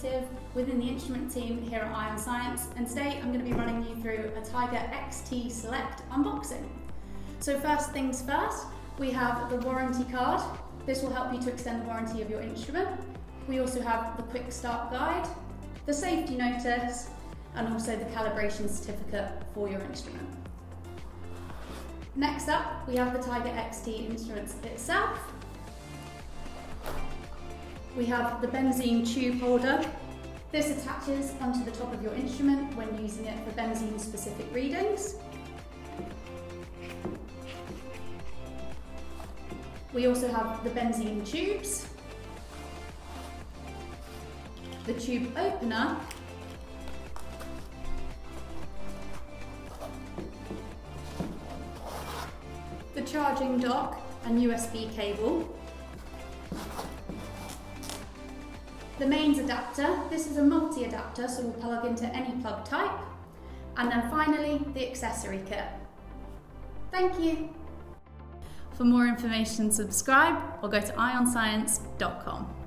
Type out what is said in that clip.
representative within the instrument team here at Ion Science, and today I'm going to be running you through a Tiger XT Select unboxing. So first things first, we have the warranty card. This will help you to extend the warranty of your instrument. We also have the quick start guide, the safety notice, and also the calibration certificate for your instrument. Next up, we have the Tiger XT instrument itself. We have the benzene tube holder. This attaches onto the top of your instrument when using it for benzene specific readings. We also have the benzene tubes, the tube opener, the charging dock and USB cable, the mains adapter. This is a multi-adapter, so will plug into any plug type, and then finally the accessory kit. Thank you. For more information, subscribe or go to ionscience.com.